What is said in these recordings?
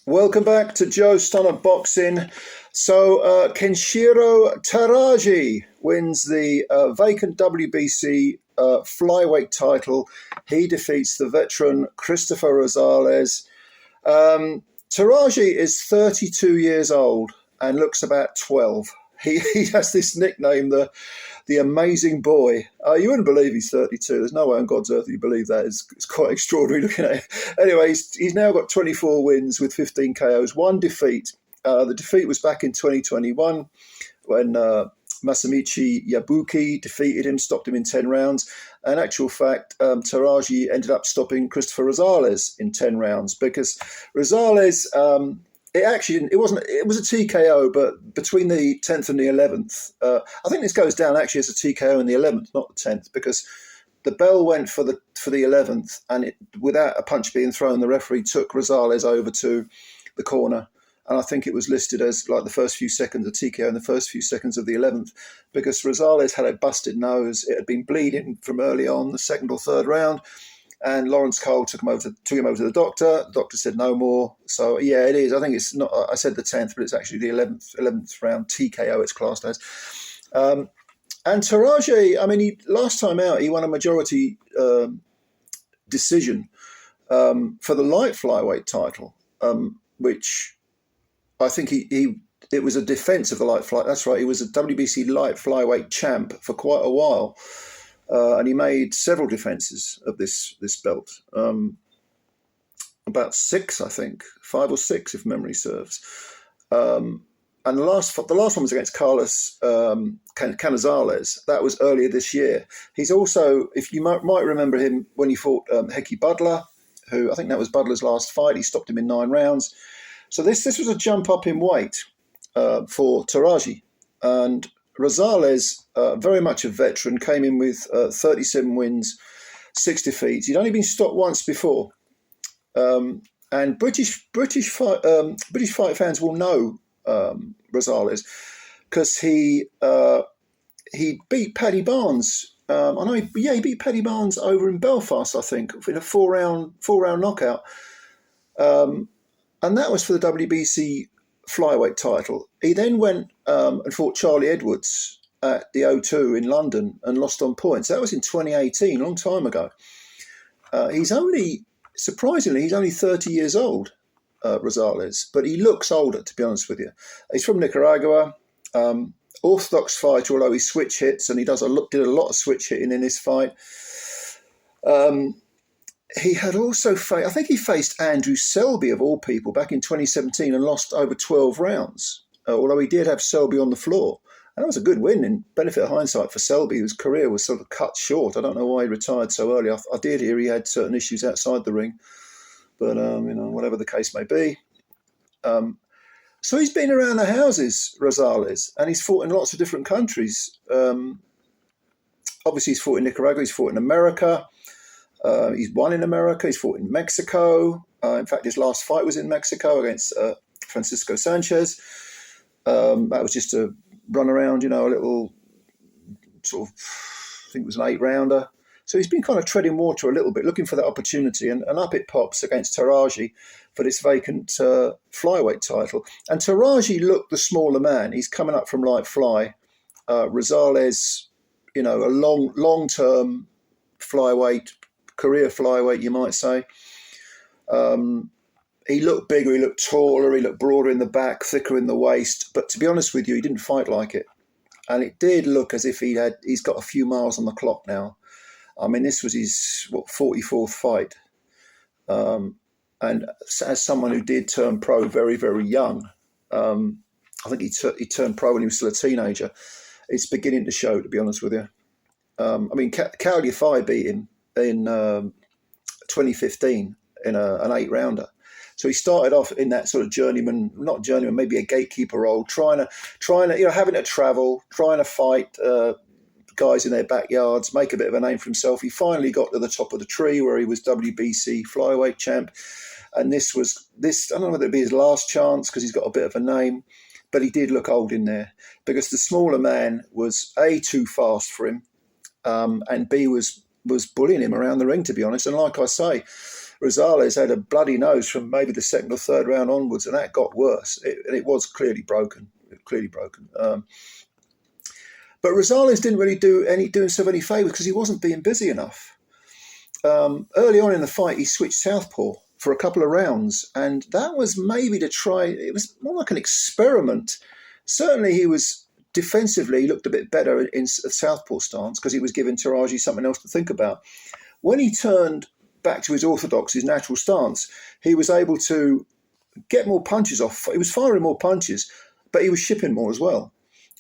Welcome back to Joe Stunner Boxing. So, Kenshiro Teraji wins the vacant WBC flyweight title. He defeats the veteran CRISTOFER ROSALES. Teraji is 32 years old and looks about 12. He has this nickname, the amazing boy. You wouldn't believe he's 32. There's no way on God's earth you believe that. It's quite extraordinary looking at it. Anyway, he's now got 24 wins with 15 KOs, one defeat. The defeat was back in 2021 when Masamichi Yabuki defeated him, stopped him in 10 rounds. In actual fact, Teraji ended up stopping CRISTOFER ROSALES in 10 rounds because Rosales... It was a TKO, but between the 10th and the 11th, I think this goes down actually as a TKO in the 11th, not the 10th, because the bell went for the 11th, and without a punch being thrown, the referee took Rosales over to the corner, and I think it was listed as like the first few seconds of TKO in the first few seconds of the 11th, because Rosales had a busted nose. It had been bleeding from early on, the second or third round. And Lawrence Cole took him over to the doctor. The doctor said no more. So yeah, it is. I think it's not. I said the 10th, but it's actually the 11th round TKO. It's classed as. And Teraji, I mean, last time out he won a majority decision for the light flyweight title, which I think it was a defense of the light fly. That's right. He was a WBC light flyweight champ for quite a while. And he made several defences of this belt, about 6, I think, 5 or 6, if memory serves. And the last one was against Carlos Canizales. That was earlier this year. He's also, if you might remember him when he fought Heki Butler, who I think that was Butler's last fight. He stopped him in 9 rounds. So this was a jump up in weight for Teraji, and Rosales, very much a veteran, came in with 37 wins, 6 defeats. He'd only been stopped once before, and British fight fans will know Rosales because he beat Paddy Barnes. He beat Paddy Barnes over in Belfast, I think, in a four round knockout, and that was for the WBC flyweight title. He then went and fought Charlie Edwards at the O2 in London and lost on points. That was in 2018, a long time ago. Surprisingly, he's only 30 years old, Rosales, but he looks older, to be honest with you. He's from Nicaragua, orthodox fighter, although he switch hits, and he did a lot of switch hitting in this fight. He had also I think he faced Andrew Selby, of all people, back in 2017 and lost over 12 rounds, although he did have Selby on the floor. And that was a good win, in benefit of hindsight for Selby, whose career was sort of cut short. I don't know why he retired so early. I did hear he had certain issues outside the ring, but whatever the case may be. So he's been around the houses, Rosales, and he's fought in lots of different countries. Obviously, he's fought in Nicaragua, he's fought in America. He's won in America. He's fought in Mexico. In fact, his last fight was in Mexico against Francisco Sanchez. That was just a run around, a little sort of, I think it was an 8-rounder. So he's been kind of treading water a little bit, looking for that opportunity, and up it pops against Teraji for this vacant flyweight title. And Teraji looked the smaller man. He's coming up from light fly. Rosales, a long-term flyweight, career flyweight, you might say. He looked bigger, he looked taller, he looked broader in the back, thicker in the waist. But to be honest with you, he didn't fight like it. And it did look as if he's got a few miles on the clock now. I mean, this was his 44th fight. And as someone who did turn pro very, very young, I think he turned pro when he was still a teenager. It's beginning to show, to be honest with you. Cal Yafai beat him in 2015 in an 8-rounder. So he started off in that sort of maybe a gatekeeper role, trying to, having to travel, trying to fight guys in their backyards, make a bit of a name for himself. He finally got to the top of the tree where he was WBC flyweight champ. And this, I don't know whether it'd be his last chance because he's got a bit of a name, but he did look old in there because the smaller man was A, too fast for him, and B, was bullying him around the ring, to be honest. And like I say, Rosales had a bloody nose from maybe the second or third round onwards, and that got worse. It was clearly broken. But Rosales didn't really do himself any favours because he wasn't being busy enough. Early on in the fight, he switched southpaw for a couple of rounds, and that was maybe to try. It was more like an experiment. Certainly, he was defensively, he looked a bit better in a southpaw stance because he was giving Teraji something else to think about. When he turned back to his orthodox, his natural stance, he was able to get more punches off. He was firing more punches, but he was shipping more as well.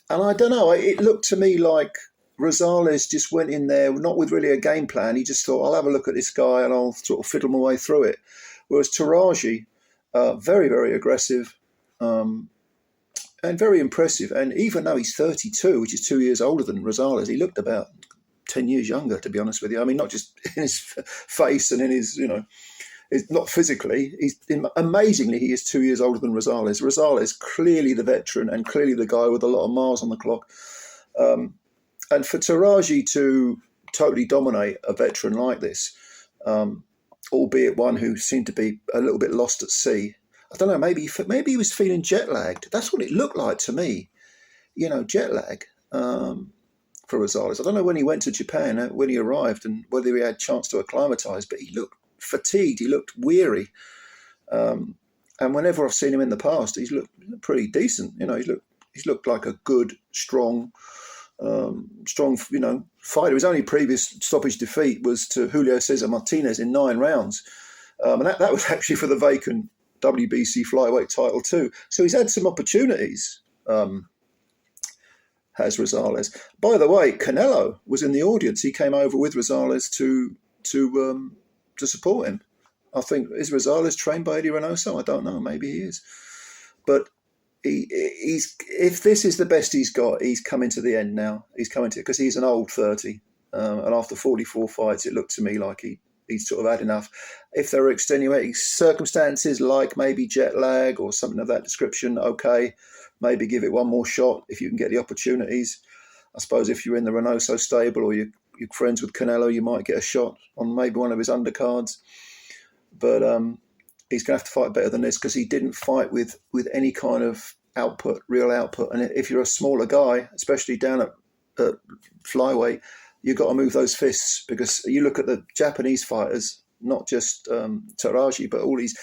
And I don't know, it looked to me like Rosales just went in there, not with really a game plan. He just thought, I'll have a look at this guy and I'll sort of fiddle my way through it. Whereas Teraji, very, very aggressive and very impressive. And even though he's 32, which is 2 years older than Rosales, he looked about 10 years younger, to be honest with you. I mean, not just in his face and in his, not physically. Amazingly, he is 2 years older than Rosales. Rosales, clearly the veteran and clearly the guy with a lot of miles on the clock. And for Teraji to totally dominate a veteran like this, albeit one who seemed to be a little bit lost at sea, I don't know, maybe he was feeling jet lagged. That's what it looked like to me, jet lag for Rosales. I don't know when he went to Japan, when he arrived, and whether he had a chance to acclimatise, but he looked fatigued, he looked weary. And whenever I've seen him in the past, he's looked pretty decent. He's looked like a good, strong fighter. His only previous stoppage defeat was to Julio Cesar Martinez in 9 rounds. And that was actually for the vacant WBC flyweight title too. So he's had some opportunities, has Rosales. By the way, Canelo was in the audience. He came over with Rosales to support him. I think, is Rosales trained by Eddie Reynoso? I don't know. Maybe he is. But he's if this is the best he's got, he's coming to the end now. He's coming to, because he's an old 30. And after 44 fights, it looked to me like he's sort of had enough. If there are extenuating circumstances like maybe jet lag or something of that description, okay, maybe give it one more shot if you can get the opportunities. I suppose if you're in the Reynoso stable or you're friends with Canelo, you might get a shot on maybe one of his undercards. But he's going to have to fight better than this because he didn't fight with any kind of real output. And if you're a smaller guy, especially down at flyweight, you've got to move those fists, because you look at the Japanese fighters, not just Teraji, but all these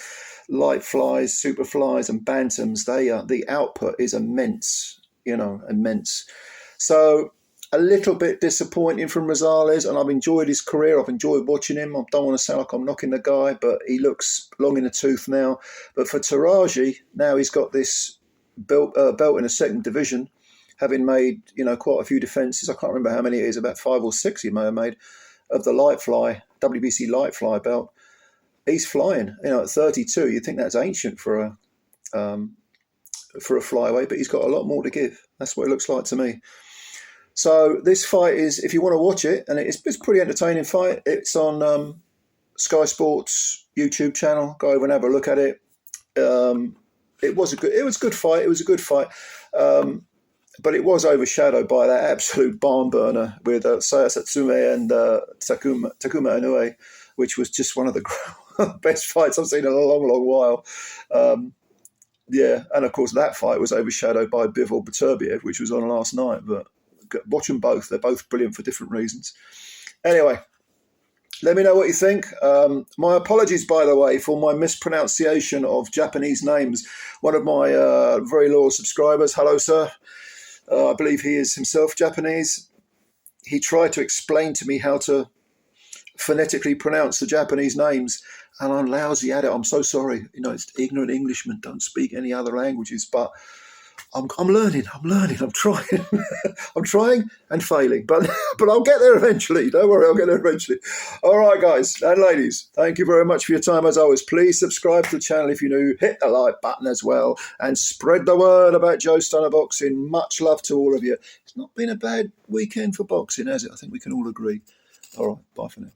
light flies, super flies and bantams, the output is immense, immense. So a little bit disappointing from Rosales, and I've enjoyed his career. I've enjoyed watching him. I don't want to sound like I'm knocking the guy, but he looks long in the tooth now. But for Teraji, now he's got this belt in a second division, having made, quite a few defences. I can't remember how many it is, about 5 or 6 he may have made, of the light fly, WBC light fly belt. He's flying, at 32. You'd think that's ancient for a flyweight, but he's got a lot more to give. That's what it looks like to me. So this fight is, if you want to watch it, and it's a pretty entertaining fight. It's on Sky Sports YouTube channel. Go over and have a look at it. It was a good fight. It was a good fight. But it was overshadowed by that absolute barn burner with Saya Satsume and Takuma Inoue, which was just one of the best fights I've seen in a long, long while. And of course that fight was overshadowed by Bivol Beterbiev, which was on last night. But watch them both. They're both brilliant for different reasons. Anyway, let me know what you think. My apologies, by the way, for my mispronunciation of Japanese names. One of my very loyal subscribers, hello, sir. I believe he is himself Japanese. He tried to explain to me how to phonetically pronounce the Japanese names, and I'm lousy at it. I'm so sorry. It's ignorant Englishmen don't speak any other languages, but I'm learning. I'm trying. I'm trying and failing, but I'll get there eventually. Don't worry, I'll get there eventually. All right, guys and ladies, thank you very much for your time as always. Please subscribe to the channel if you're new. Hit the like button as well, and spread the word about Joe Stunner Boxing. Much love to all of you. It's not been a bad weekend for boxing, has it? I think we can all agree. All right, bye for now.